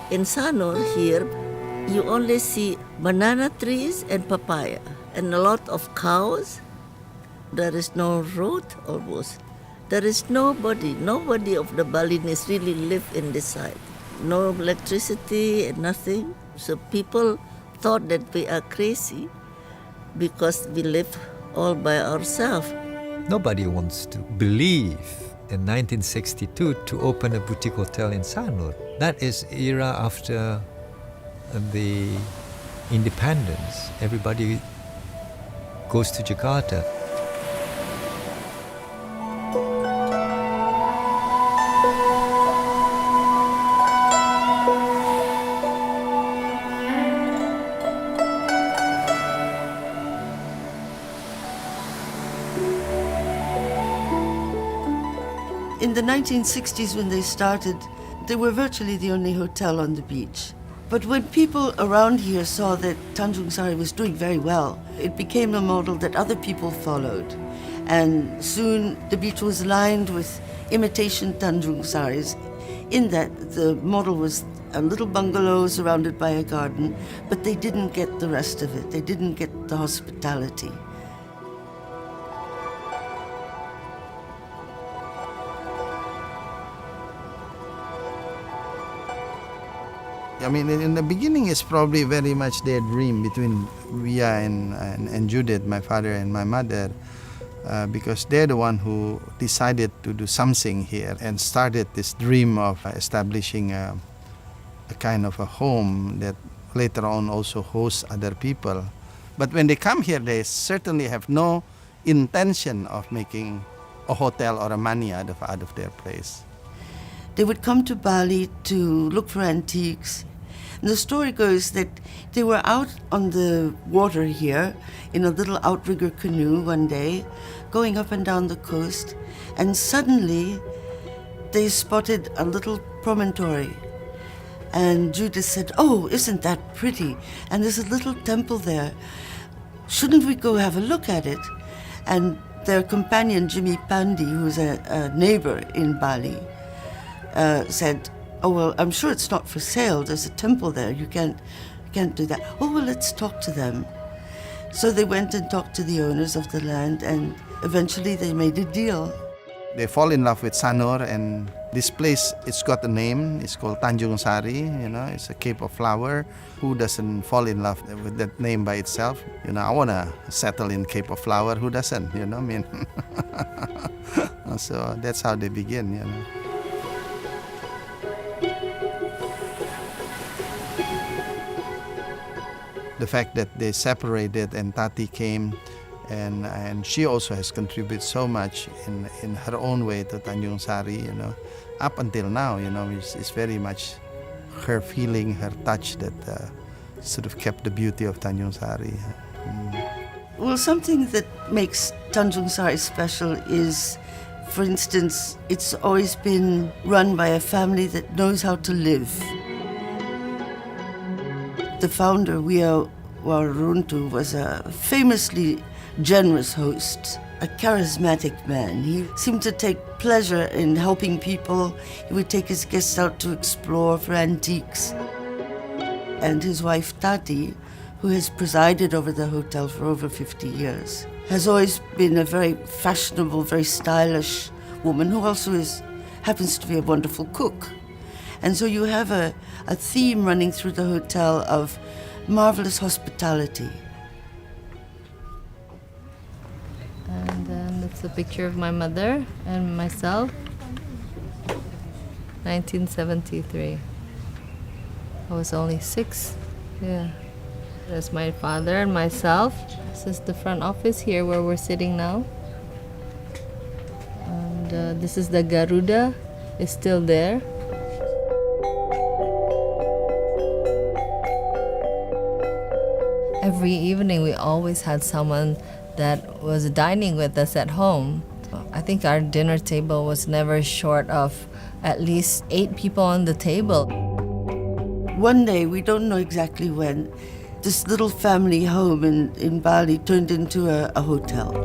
In Sanur here, you only see banana trees and papaya and a lot of cows. There is no road almost. There is nobody of the Balinese really live in this side. No electricity and nothing. So people thought that we are crazy because we live all by ourselves. Nobody wants to believe in 1962 to open a boutique hotel in Sanur. That is era after the independence. Everybody goes to Jakarta. In the 1960s, when they started, they were virtually the only hotel on the beach. But when people around here saw that Tandjung Sari was doing very well, it became a model that other people followed. And soon the beach was lined with imitation Tandjung Saris, in that the model was a little bungalow surrounded by a garden, but they didn't get the rest of it. They didn't get the hospitality. I mean, in the beginning, it's probably very much their dream between Wija and Judith, my father and my mother, because they're the one who decided to do something here and started this dream of establishing a kind of a home that later on also hosts other people. But when they come here, they certainly have no intention of making a hotel or a money out of their place. They would come to Bali to look for antiques. And the story goes that they were out on the water here in a little outrigger canoe one day, going up and down the coast, and suddenly they spotted a little promontory. And Judith said, "Oh, isn't that pretty? And there's a little temple there. Shouldn't we go have a look at it?" And their companion, Jimmy Pandi, who's a neighbor in Bali, said, "Oh, well, I'm sure it's not for sale. There's a temple there. You can't do that." "Oh, well, let's talk to them." So they went and talked to the owners of the land, and eventually they made a deal. They fall in love with Sanur, and this place, it's got a name. It's called Tandjung Sari. It's a Cape of Flower. Who doesn't fall in love with that name by itself? I want to settle in Cape of Flower. Who doesn't? I mean, so that's how they begin. The fact that they separated and Tati came, and she also has contributed so much in her own way to Tandjung Sari, up until now, it's very much her feeling, her touch that sort of kept the beauty of Tandjung Sari. Well, something that makes Tandjung Sari special is, for instance, it's always been run by a family that knows how to live. The founder, Wija Wawo-Runtu, was a famously generous host, a charismatic man. He seemed to take pleasure in helping people. He would take his guests out to explore for antiques. And his wife, Tati, who has presided over the hotel for over 50 years, has always been a very fashionable, very stylish woman who also happens to be a wonderful cook. And so you have a theme running through the hotel of marvelous hospitality. And then that's a picture of my mother and myself, 1973. I was only 6. Yeah. That's my father and myself. This is the front office here where we're sitting now. And this is the Garuda. It's still there. Every evening we always had someone that was dining with us at home. I think our dinner table was never short of at least 8 people on the table. One day, we don't know exactly when, this little family home in Bali turned into a hotel.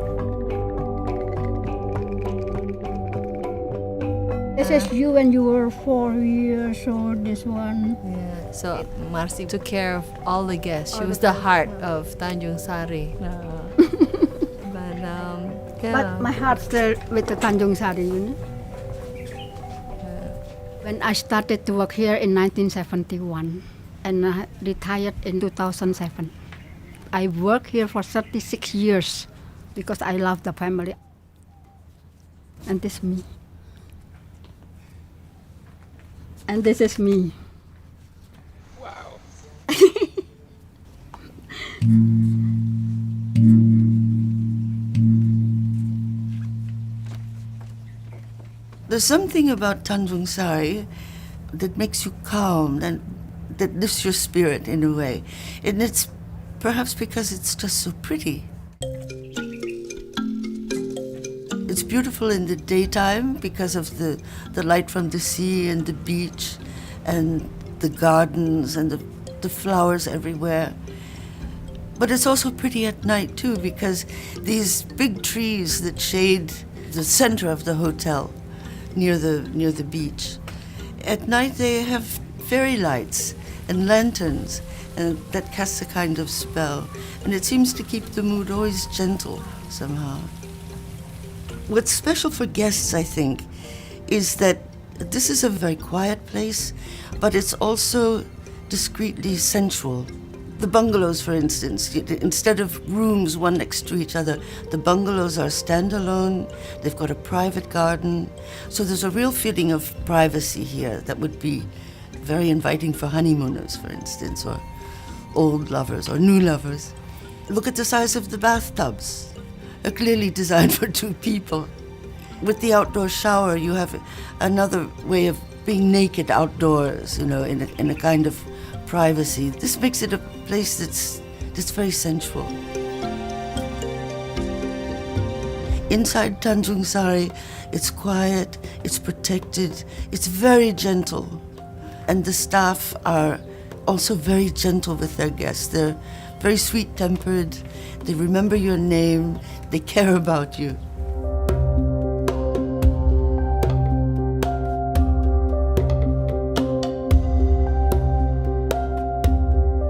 This is you when you were 4 years old, this one. Yeah. So Marcy took care of all the guests. She was the heart of Tandjung Sari. But yeah. But my heart's still with the Tandjung Sari, you know. When I started to work here in 1971 and I retired in 2007. I worked here for 36 years because I love the family. And this is me. And this is me. Wow. There's something about Tandung Sari that makes you calm and that lifts your spirit in a way. And it's perhaps because it's just so pretty. It's beautiful in the daytime because of the light from the sea and the beach and the gardens and the flowers everywhere. But it's also pretty at night too because these big trees that shade the center of the hotel near the beach. At night they have fairy lights and lanterns and that casts a kind of spell. And it seems to keep the mood always gentle somehow. What's special for guests, I think, is that this is a very quiet place, but it's also discreetly sensual. The bungalows, for instance, instead of rooms one next to each other, the bungalows are standalone. They've got a private garden. So there's a real feeling of privacy here that would be very inviting for honeymooners, for instance, or old lovers or new lovers. Look at the size of the bathtubs. Are clearly designed for 2 people. With the outdoor shower, you have another way of being naked outdoors, you know, in a kind of privacy. This makes it a place that's very sensual. Inside Tandjung Sari, it's quiet, it's protected, it's very gentle. And the staff are also very gentle with their guests. They're very sweet-tempered. They remember your name. They care about you.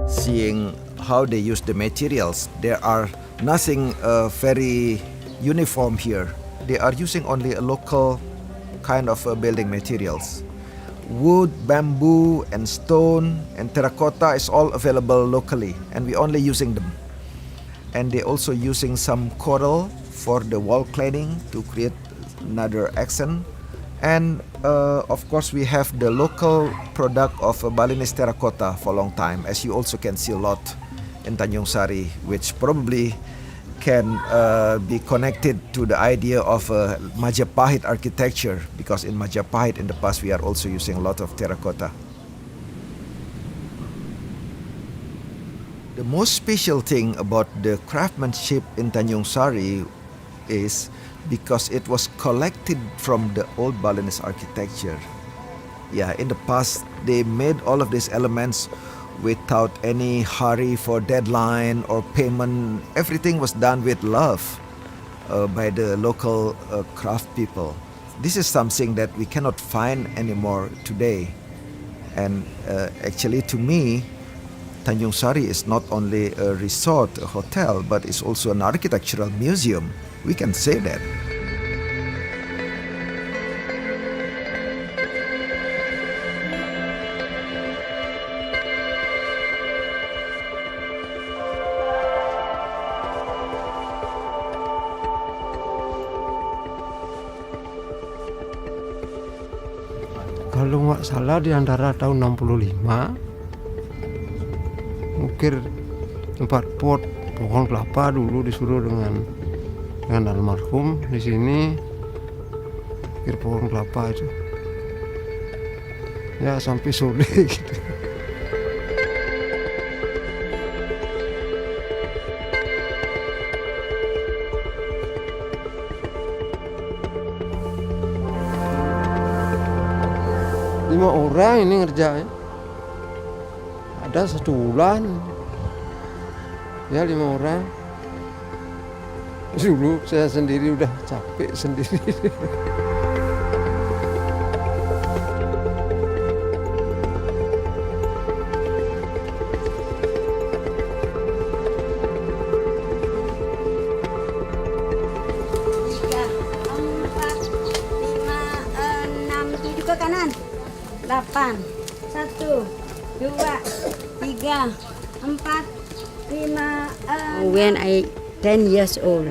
Seeing how they use the materials, there are nothing very uniform here. They are using only a local kind of building materials. Wood, bamboo, and stone, and terracotta is all available locally, and we're only using them. And they're also using some coral for the wall cladding to create another accent. And of course, we have the local product of Balinese terracotta for a long time, as you also can see a lot in Tandjung Sari, which probably can be connected to the idea of Majapahit architecture, because in Majapahit in the past we are also using a lot of terracotta. The most special thing about the craftsmanship in Tandjung Sari is because it was collected from the old Balinese architecture. Yeah, in the past they made all of these elements without any hurry for deadline or payment. Everything was done with love by the local craft people. This is something that we cannot find anymore today. And actually, to me, Tandjung Sari is not only a resort, a hotel, but it's also an architectural museum. We can say that. Kalau nggak salah di antara tahun 65 mungkin tempat pot pohon kelapa dulu disuruh dengan almarhum di sini, ukir pohon kelapa itu ya sampai sore gitu. Lima orang ini ngerjain, ada 1 bulan ya 5 orang. Dulu saya sendiri udah capek sendiri. ke kanan. 8. 1, 2, 3, 4, 5. When I 10 years old,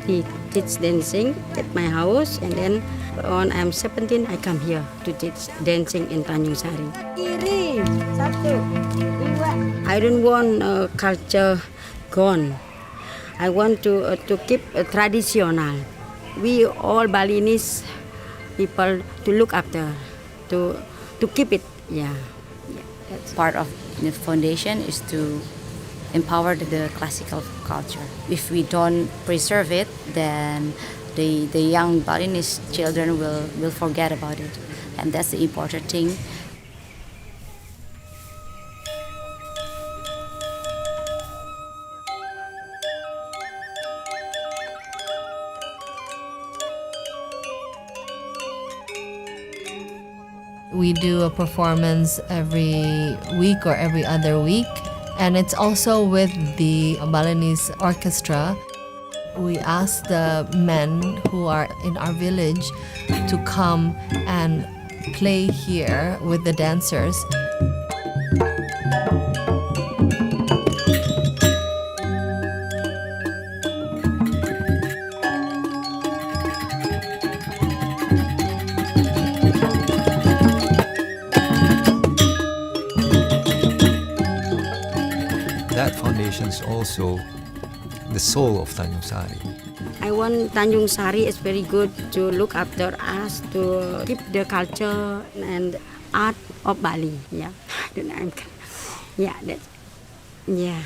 he teach dancing at my house, and then when I'm 17, I come here to teach dancing in Tandjung Sari. Kiri, 1, 2. I don't want culture gone. I want to keep traditional. We all Balinese people to look after, to keep it. Yeah. That's part of the foundation is to empower the classical culture. If we don't preserve it, then the young Balinese children will forget about it, and that's the important thing. We do a performance every week or every other week, and it's also with the Balinese orchestra. We ask the men who are in our village to come and play here with the dancers. That foundation is also the soul of Tandjung Sari. I want Tandjung Sari is very good to look after us, to keep the culture and art of Bali. Yeah, yeah.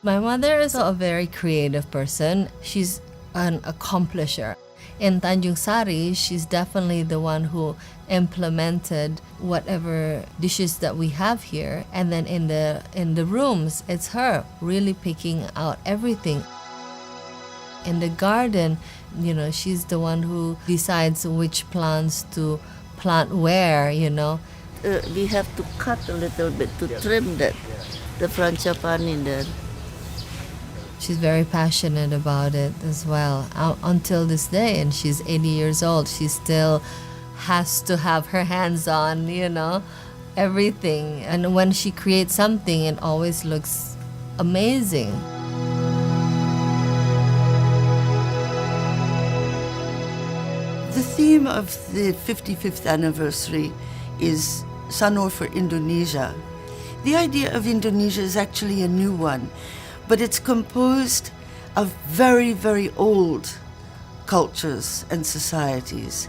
My mother is a very creative person. She's an accomplisher. In Tandjung Sari, she's definitely the one who implemented whatever dishes that we have here. And then in the rooms, it's her really picking out everything. In the garden, she's the one who decides which plants to plant where, We have to cut a little bit to trim that, the frangipan in there. She's very passionate about it as well until this day, and she's 80 years old. She still has to have her hands on, everything. And when she creates something, it always looks amazing. The theme of the 55th anniversary is Sanur for Indonesia. The idea of Indonesia is actually a new one, but it's composed of very, very old cultures and societies.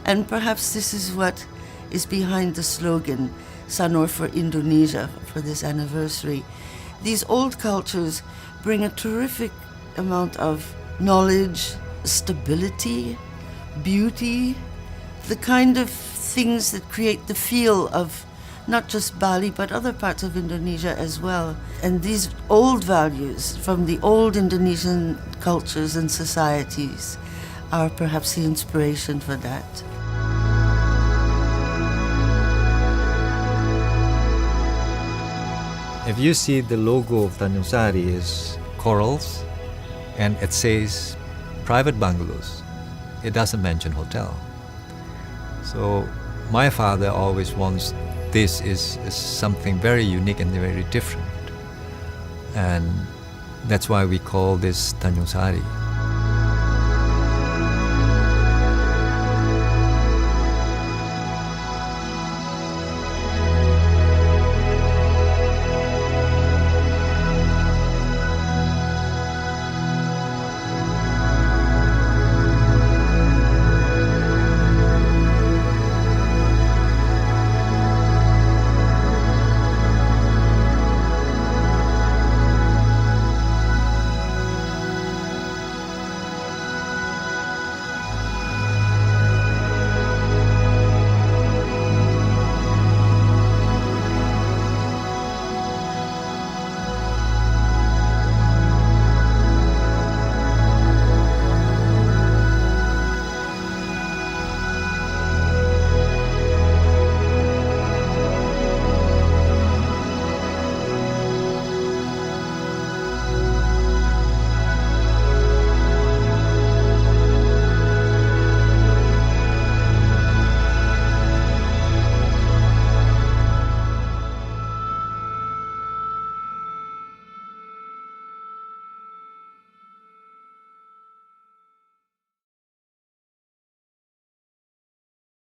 And perhaps this is what is behind the slogan, Sanur for Indonesia, for this anniversary. These old cultures bring a terrific amount of knowledge, stability, beauty, the kind of things that create the feel of not just Bali, but other parts of Indonesia as well. And these old values from the old Indonesian cultures and societies are perhaps the inspiration for that. If you see the logo of Tandjung Sari is corals, and it says private bungalows. It doesn't mention hotel. So my father always wants this is something very unique and very different. And that's why we call this Tandjung Sari.